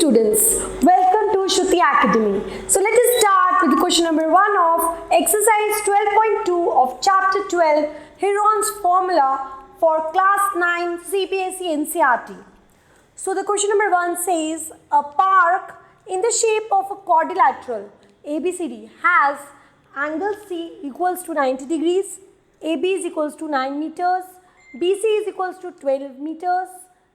students, welcome to Shruti Academy. So let us start with the question number 1 of exercise 12.2 of chapter 12 Heron's formula for class 9 CBSE NCERT. So the question number 1 says a park in the shape of a quadrilateral ABCD has angle C equals to 90 degrees, AB is equals to 9 meters, BC is equals to 12 meters,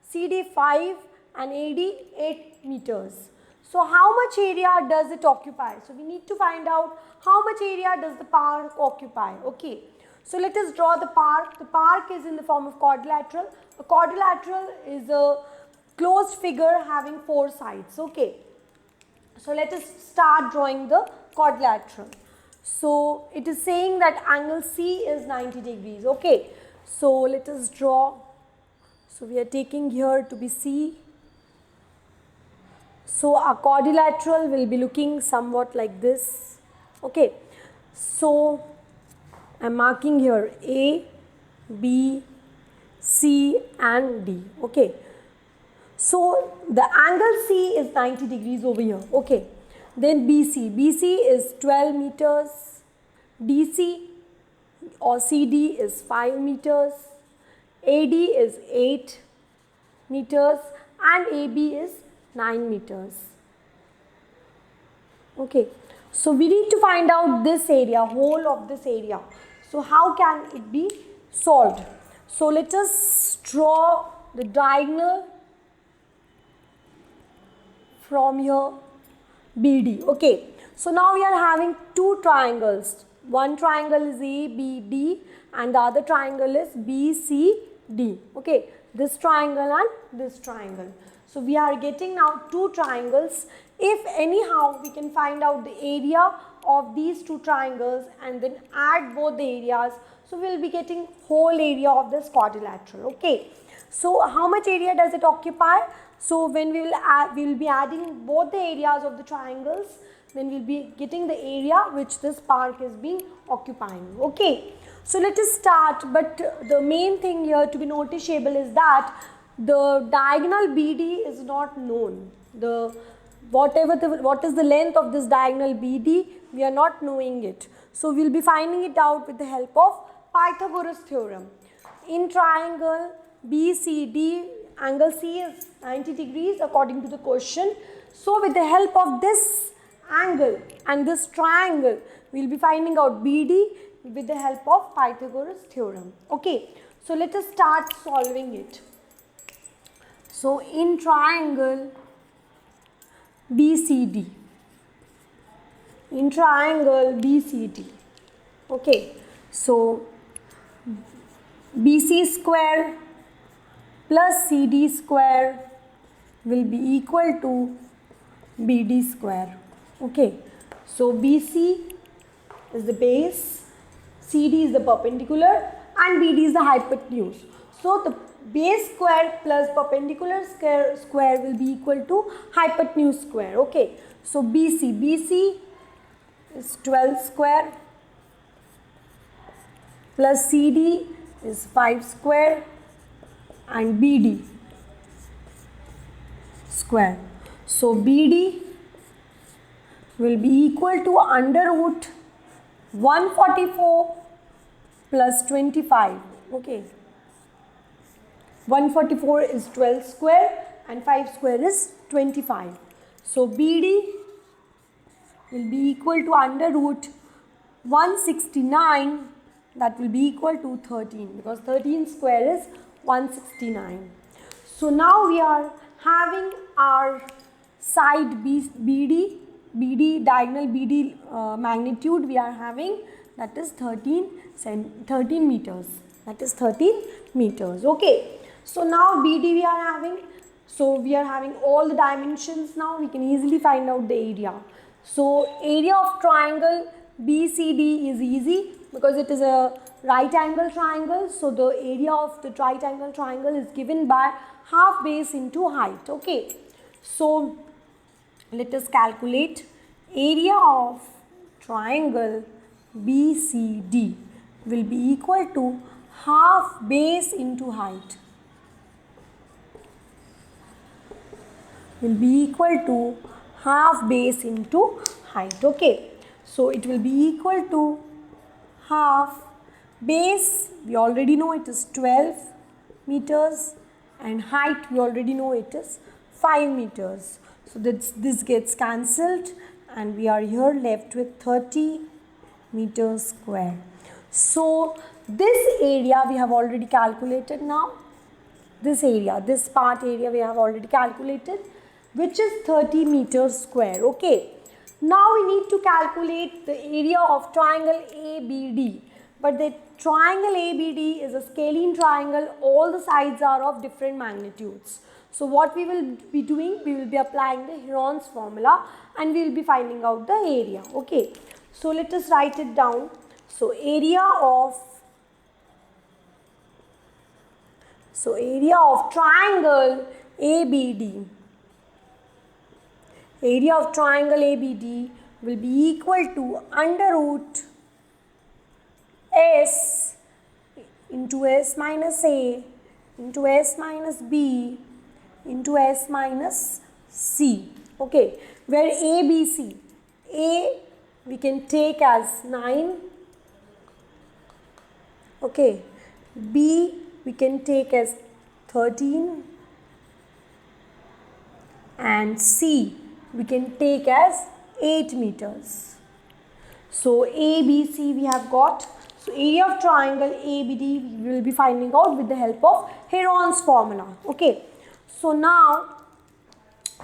CD 5 and AD 8 meters. So how much area does it occupy? So we need to find out how much area does the park occupy. Okay. So let us draw the park. The park is in the form of quadrilateral. A quadrilateral is a closed figure having 4 sides. Okay. So let us start drawing the quadrilateral. So it is saying that angle C is 90 degrees. Okay. So let us draw. So we are taking here to be C. So a quadrilateral will be looking somewhat like this. Okay. So I am marking here A, B, C and D. Okay. So the angle C is 90 degrees over here. Okay. Then BC. BC is 12 meters. DC or CD is 5 meters. AD is 8 meters and AB is 9 meters. Okay. So we need to find out this area, whole of this area. So how can it be solved? So let us draw the diagonal from here BD. Okay. So now we are having two triangles. One triangle is ABD and the other triangle is BCD. Okay. This triangle and this triangle. So we are getting now two triangles. If anyhow we can find out the area of these two triangles and then add both the areas, so we will be getting whole area of this quadrilateral. Okay. So how much area does it occupy? So when we will be adding both the areas of the triangles, then we will be getting the area which this park is being occupying. Okay. So let us start, but the main thing here to be noticeable is that the diagonal BD is not known. What is the length of this diagonal BD, we are not knowing it. So we will be finding it out with the help of Pythagoras theorem. In triangle BCD, angle C is 90 degrees according to the question. So with the help of this angle and this triangle, we will be finding out BD with the help of Pythagoras theorem. Okay. So let us start solving it. So in triangle BCD, okay, so BC square plus CD square will be equal to BD square. Okay, so BC is the base, CD is the perpendicular and BD is the hypotenuse. So the base square plus perpendicular square will be equal to hypotenuse square. Okay. So BC is 12 square plus CD is 5 square and BD square. So BD will be equal to under root 144 plus 25. Okay. 144 is 12 square and 5 square is 25. So BD will be equal to under root 169, that will be equal to 13 because 13 square is 169. So now we are having our side BD diagonal BD magnitude we are having, that is 13 meters. That is 13 meters. Okay. So now BD we are having. So we are having all the dimensions now. We can easily find out the area. So area of triangle BCD is easy because it is a right angle triangle. So the area of the right angle triangle is given by half base into height. Okay. So let us calculate area of triangle BCD will be equal to half base into height. will be equal to half base into height. Okay, so it will be equal to half base, we already know it is 12 meters, and height we already know it is 5 meters. So this gets cancelled and we are here left with 30 meters square. So this area we have already calculated now. This area, this part area we have already calculated, which is 30 meters square. Okay. Now we need to calculate the area of triangle ABD. But the triangle ABD is a scalene triangle. All the sides are of different magnitudes. So what we will be doing, we will be applying the Heron's formula and we will be finding out the area. Okay. So let us write it down. So area of triangle ABD. Area of triangle ABD will be equal to under root S into S minus A into S minus B into S minus C. Okay, where ABC, A we can take as 9. Okay, B we can take as 13 and C we can take as 8 meters. So ABC we have got. So area of triangle ABD we will be finding out with the help of Heron's formula. Okay. So now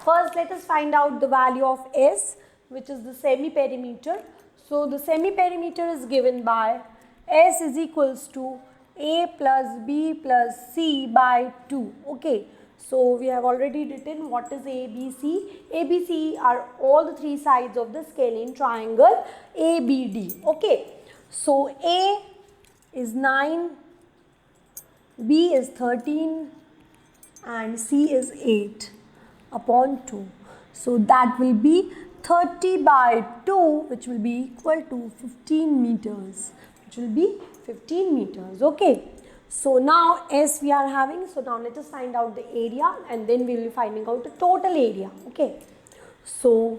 first let us find out the value of S, which is the semi-perimeter. So the semi-perimeter is given by S is equals to A plus B plus C by 2. Okay. So we have already written what is ABC. ABC are all the three sides of the scalene triangle ABD. Okay. So A is 9, B is 13 and C is 8 upon 2. So that will be 30 by 2, which will be equal to 15 meters. Which will be 15 meters. Okay. So now S we are having. So now let us find out the area and then we will be finding out the total area. Okay. So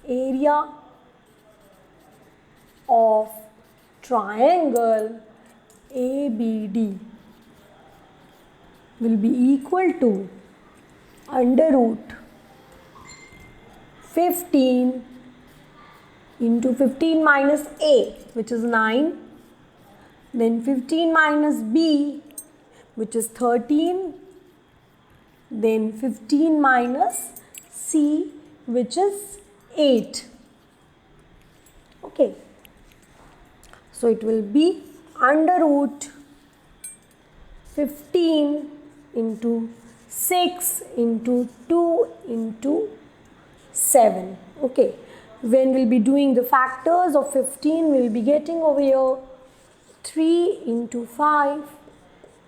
area of triangle ABD will be equal to under root 15 into 15 minus A, which is 9, then 15 minus B, which is 13, then 15 minus C, which is 8. Okay. So it will be under root 15 into 6 into 2 into 7. Okay. When we'll be doing the factors of 15, we'll be getting over here 3 into 5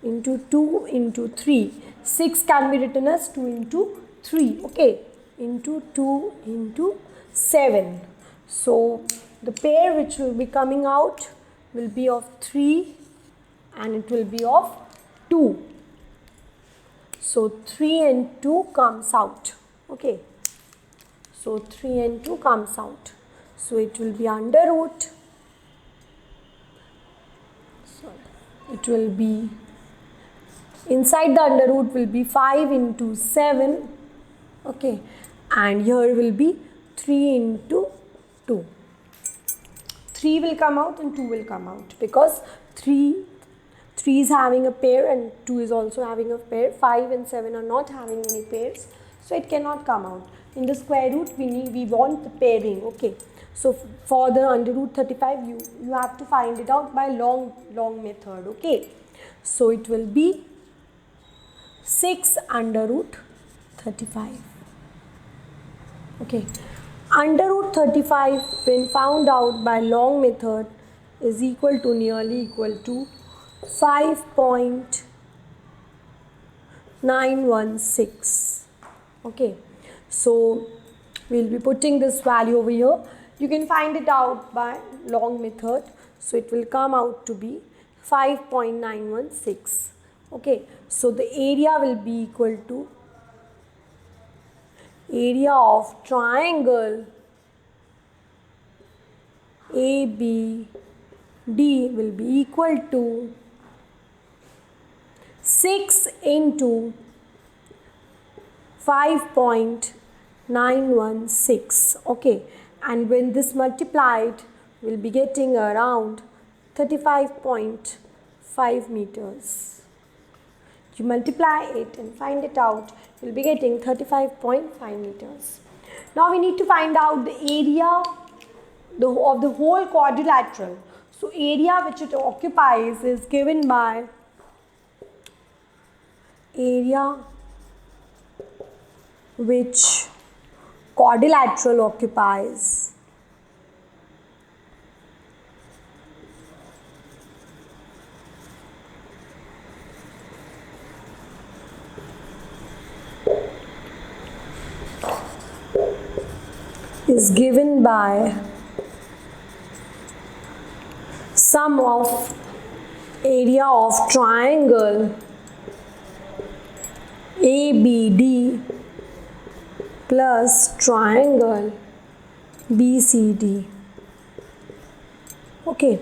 into 2 into 3. 6 can be written as 2 into 3. Okay. Into 2 into 7. So the pair which will be coming out will be of 3 and it will be of 2. So 3 and 2 comes out. Okay. So 3 and 2 comes out. So it will be under root. It will be inside the under root will be 5 into 7. Okay. And here will be 3 into 2. 3 will come out and 2 will come out because 3 is having a pair and 2 is also having a pair. 5 and 7 are not having any pairs, so it cannot come out. In the square root we want the pairing. Okay, so for the under root 35 you have to find it out by long method. Okay, so it will be 6 under root 35. Okay. Under root 35 when found out by long method is nearly equal to 5.916. Okay, so we'll be putting this value over here. You can find it out by long method. So it will come out to be 5.916. Okay, so the area will be equal to area of triangle ABD will be equal to 6 into 5.916. Okay, and when this multiplied, we'll be getting around 35.5 meters. You multiply it and find it out, you'll be getting 35.5 meters. Now we need to find out the area of the whole quadrilateral. So area which it occupies is given by area which quadrilateral occupies is given by sum of area of triangle ABD plus triangle BCD. Okay,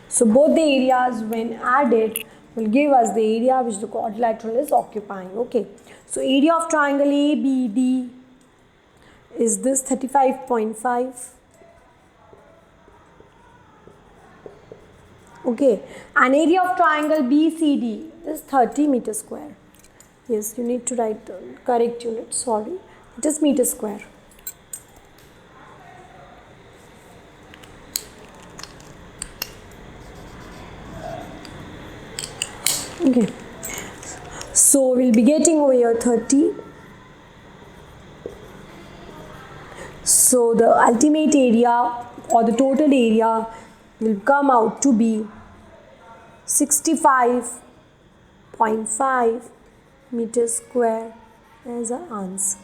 so both the areas when added will give us the area which the quadrilateral is occupying. Okay, so area of triangle ABD is this 35.5. Okay, and area of triangle BCD is 30 meter square. Yes, you need to write the correct unit, sorry, it is meter square. Okay, so we'll be getting over here 30. So the ultimate area or the total area will come out to be 65.5 meters square as an answer.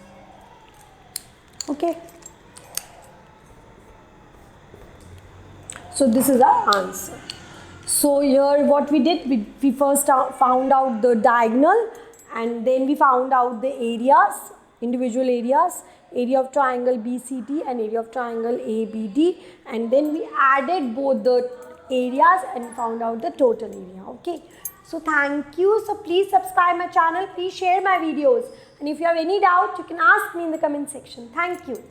Okay, so this is our answer. So here what we did, we first found out the diagonal and then we found out the areas, individual areas, area of triangle BCD and area of triangle ABD, and then we added both the areas and found out the total area. Okay, so thank you. So please subscribe my channel, please share my videos, and if you have any doubt you can ask me in the comment section. Thank you.